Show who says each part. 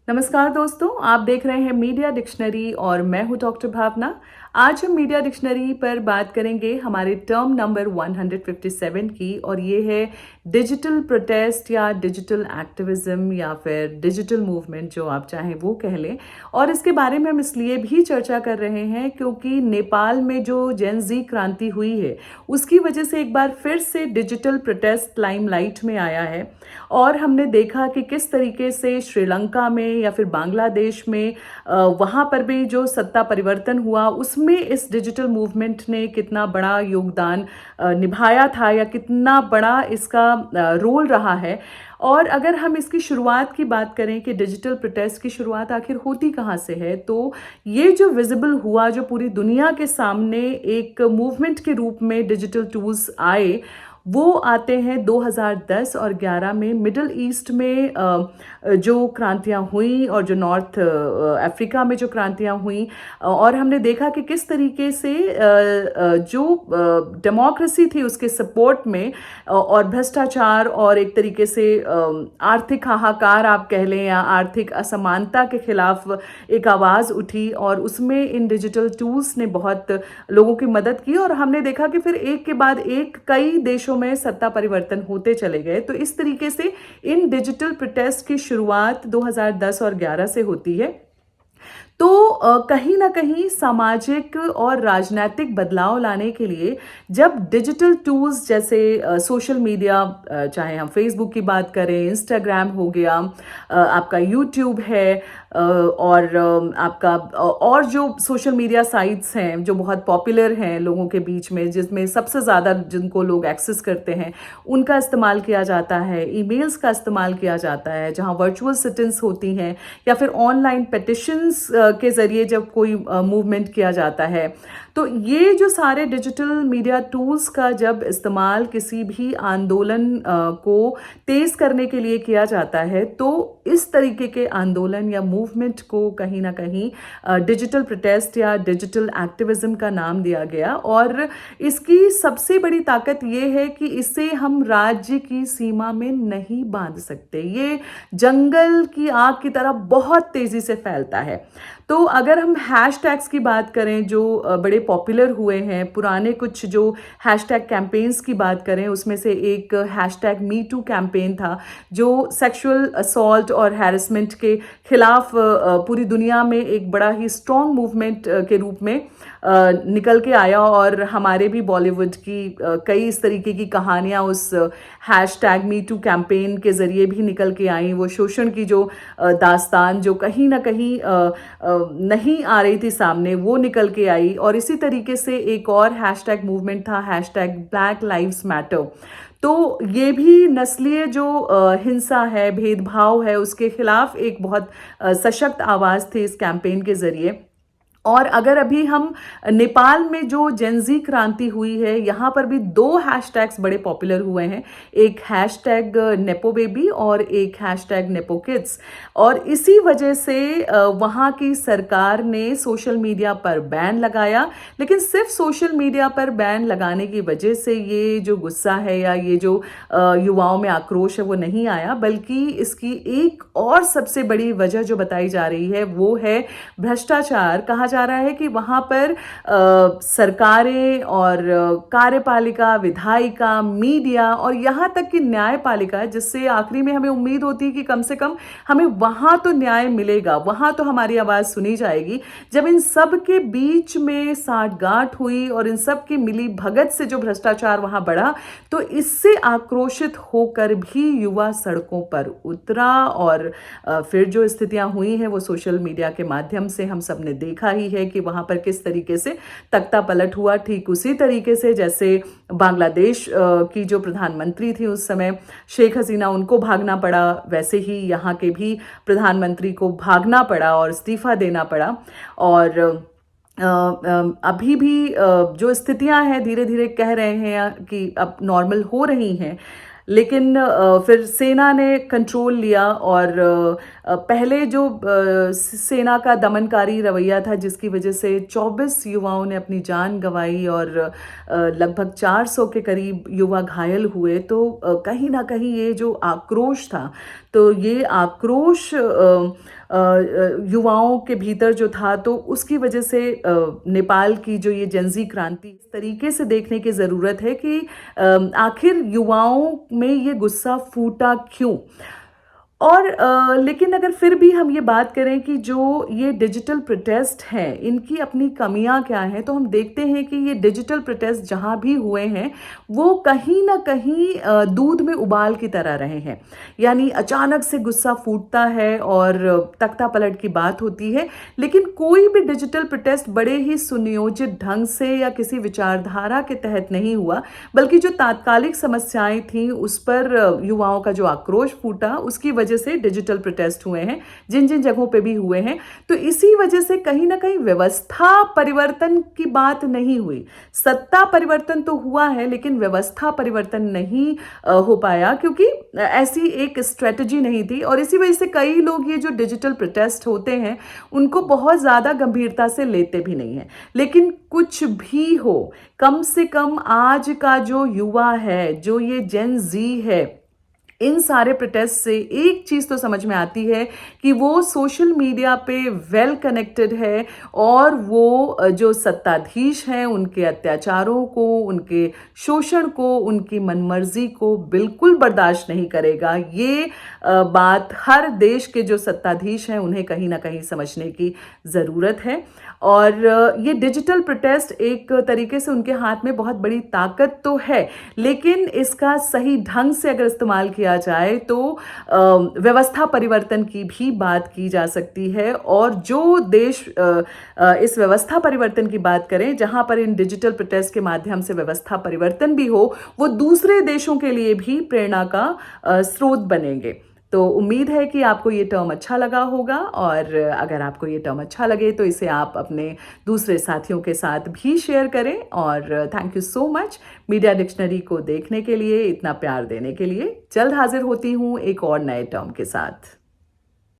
Speaker 1: नमस्कार दोस्तों, आप देख रहे हैं मीडिया डिक्शनरी और मैं हूं डॉक्टर भावना। आज हम मीडिया डिक्शनरी पर बात करेंगे हमारे टर्म नंबर 157 की, और ये है डिजिटल प्रोटेस्ट या डिजिटल एक्टिविज्म या फिर डिजिटल मूवमेंट, जो आप चाहें वो कह लें। और इसके बारे में हम इसलिए भी चर्चा कर रहे हैं क्योंकि नेपाल में जो जेन ज़ी क्रांति हुई है उसकी वजह से एक बार फिर से डिजिटल प्रोटेस्ट लाइमलाइट में आया है। और हमने देखा कि किस तरीके से श्रीलंका में या फिर बांग्लादेश में वहाँ पर भी जो सत्ता परिवर्तन हुआ उसमें इस डिजिटल मूवमेंट ने कितना बड़ा योगदान निभाया था या कितना बड़ा इसका रोल रहा है। और अगर हम इसकी शुरुआत की बात करें कि डिजिटल प्रोटेस्ट की शुरुआत आखिर होती कहाँ से है, तो ये जो विजिबल हुआ, जो पूरी दुनिया के सामने एक मूवमेंट के रूप में डिजिटल टूल्स आए, वो आते हैं 2010 और 11 में मिडल ईस्ट में जो क्रांतियाँ हुई और जो नॉर्थ अफ्रीका में जो क्रांतियाँ हुई। और हमने देखा कि किस तरीके से जो डेमोक्रेसी थी उसके सपोर्ट में और भ्रष्टाचार और एक तरीके से आर्थिक हाहाकार आप कह लें या आर्थिक असमानता के खिलाफ एक आवाज़ उठी, और उसमें इन डिजिटल टूल्स ने बहुत लोगों की मदद की। और हमने देखा कि फिर एक के बाद एक कई देशों में सत्ता परिवर्तन होते चले गए। तो इस तरीके से इन डिजिटल प्रोटेस्ट की शुरुआत 2010 और 11 से होती है। तो कहीं ना कहीं सामाजिक और राजनीतिक बदलाव लाने के लिए जब डिजिटल टूल्स जैसे सोशल मीडिया, चाहे हम फेसबुक की बात करें, इंस्टाग्राम हो गया, आपका यूट्यूब है, और आपका और जो सोशल मीडिया साइट्स हैं जो बहुत पॉपुलर हैं लोगों के बीच में, जिसमें सबसे ज़्यादा जिनको लोग एक्सेस करते हैं उनका इस्तेमाल किया जाता है, ईमेल्स का इस्तेमाल किया जाता है, जहां वर्चुअल सिटिंग्स होती हैं या फिर ऑनलाइन पिटिशंस के ज़रिए जब कोई मूवमेंट किया जाता है। तो ये जो सारे डिजिटल मीडिया टूल्स का जब इस्तेमाल किसी भी आंदोलन को तेज़ करने के लिए किया जाता है, तो इस तरीके के आंदोलन या मूवमेंट को कहीं ना कहीं डिजिटल प्रोटेस्ट या डिजिटल एक्टिविज्म का नाम दिया गया। और इसकी सबसे बड़ी ताकत ये है कि इसे हम राज्य की सीमा में नहीं बांध सकते। ये जंगल की आग की तरह बहुत तेज़ी से फैलता है। तो अगर हम हैशटैग्स की बात करें जो बड़े पॉपुलर हुए हैं, पुराने कुछ जो हैशटैग कैंपेन्स की बात करें, उसमें से एक हैशटैग मी टू कैंपेन था जो सेक्सुअल असॉल्ट और हैरेसमेंट के खिलाफ पूरी दुनिया में एक बड़ा ही स्ट्रॉन्ग मूवमेंट के रूप में निकल के आया। और हमारे भी बॉलीवुड की कई इस तरीके की कहानियाँ उस हैशटैग मी टू कैंपेन के ज़रिए भी निकल के आई। वो शोषण की जो दास्तान जो कहीं ना कहीं नहीं आ रही थी सामने, वो निकल के आई। और इसी तरीके से एक और हैशटैग मूवमेंट था, हैशटैग ब्लैक लाइव्स मैटर। तो ये भी नस्लीय जो हिंसा है, भेदभाव है, उसके खिलाफ एक बहुत सशक्त आवाज़ थी इस कैंपेन के ज़रिए। और अगर अभी हम नेपाल में जो जेन ज़ी क्रांति हुई है, यहाँ पर भी दो हैशटैग्स बड़े पॉपुलर हुए हैं, एक हैशटैग नेपो बेबी और एक हैशटैग नेपो किड्स। और इसी वजह से वहाँ की सरकार ने सोशल मीडिया पर बैन लगाया। लेकिन सिर्फ सोशल मीडिया पर बैन लगाने की वजह से ये जो गुस्सा है या ये जो युवाओं में आक्रोश है वो नहीं आया, बल्कि इसकी एक और सबसे बड़ी वजह जो बताई जा रही है वो है भ्रष्टाचार। कहा जा रहा है कि वहाँ पर सरकारें और कार्यपालिका, विधायिका, मीडिया और यहाँ तक कि न्यायपालिका, जिससे आखिरी में हमें उम्मीद होती है कि कम से कम हमें वहाँ तो न्याय मिलेगा, वहाँ तो हमारी आवाज़ सुनी जाएगी, जब इन सब के बीच में साठगांठ हुई और इन सब की मिली भगत से जो भ्रष्टाचार वहाँ बढ़ा, तो इससे आक्रोशित होकर भी युवा सड़कों पर उतरा। और फिर जो स्थितियाँ हुई हैं वो सोशल मीडिया के माध्यम से हम सब ने देखा ही है कि वहाँ पर किस तरीके से तख्ता पलट हुआ। ठीक उसी तरीके से जैसे बांग्लादेश की जो प्रधानमंत्री थी उस समय शेख हसीना, उनको भागना पड़ा, वैसे ही यहाँ के भी प्रधानमंत्री को भागना पड़ा और इस्तीफा देना पड़ा। और अभी भी जो स्थितियां हैं धीरे धीरे कह रहे हैं कि अब नॉर्मल हो रही हैं, लेकिन फिर सेना ने कंट्रोल लिया। और पहले जो सेना का दमनकारी रवैया था जिसकी वजह से 24 युवाओं ने अपनी जान गंवाई और लगभग 400 के करीब युवा घायल हुए, तो कहीं ना कहीं ये जो आक्रोश था, तो ये आक्रोश युवाओं के भीतर जो था, तो उसकी वजह से नेपाल की जो ये जेंजी क्रांति इस तरीके से देखने की ज़रूरत है कि आखिर युवाओं में ये गुस्सा फूटा क्यों। और लेकिन अगर फिर भी हम ये बात करें कि जो ये डिजिटल प्रोटेस्ट हैं इनकी अपनी कमियां क्या हैं, तो हम देखते हैं कि ये डिजिटल प्रोटेस्ट जहां भी हुए हैं वो कहीं ना कहीं दूध में उबाल की तरह रहे हैं। यानी अचानक से गुस्सा फूटता है और तख्ता पलट की बात होती है, लेकिन कोई भी डिजिटल प्रोटेस्ट बड़े ही सुनियोजित ढंग से या किसी विचारधारा के तहत नहीं हुआ, बल्कि जो तात्कालिक समस्याएं थी उस पर युवाओं का जो आक्रोश फूटा उसकी वजह से डिजिटल प्रोटेस्ट हुए हैं, जिन जिन जगहों पे भी हुए हैं। तो इसी वजह से कहीं ना कहीं व्यवस्था परिवर्तन की बात नहीं हुई। सत्ता परिवर्तन तो हुआ है लेकिन व्यवस्था परिवर्तन नहीं हो पाया, क्योंकि ऐसी एक स्ट्रेटजी नहीं थी। और इसी वजह से कई लोग ये जो डिजिटल प्रोटेस्ट होते हैं उनको बहुत ज़्यादा गंभीरता से लेते भी नहीं हैं। लेकिन कुछ भी हो, कम से कम आज का जो युवा है, जो ये जेन जी है, इन सारे प्रोटेस्ट से एक चीज़ तो समझ में आती है कि वो सोशल मीडिया पे वेल कनेक्टेड है और वो जो सत्ताधीश हैं उनके अत्याचारों को, उनके शोषण को, उनकी मनमर्जी को बिल्कुल बर्दाश्त नहीं करेगा। ये बात हर देश के जो सत्ताधीश हैं उन्हें कहीं ना कहीं समझने की ज़रूरत है। और ये डिजिटल प्रोटेस्ट एक तरीके से उनके हाथ में बहुत बड़ी ताकत तो है, लेकिन इसका सही ढंग से अगर इस्तेमाल किया जाए तो व्यवस्था परिवर्तन की भी बात की जा सकती है। और जो देश इस व्यवस्था परिवर्तन की बात करें, जहां पर इन डिजिटल प्रोटेस्ट के माध्यम से व्यवस्था परिवर्तन भी हो, वो दूसरे देशों के लिए भी प्रेरणा का स्रोत बनेंगे। तो उम्मीद है कि आपको ये टर्म अच्छा लगा होगा, और अगर आपको ये टर्म अच्छा लगे तो इसे आप अपने दूसरे साथियों के साथ भी शेयर करें। और thank you so much media dictionary को देखने के लिए, इतना प्यार देने के लिए। जल्द हाजिर होती हूँ एक और नए टर्म के साथ।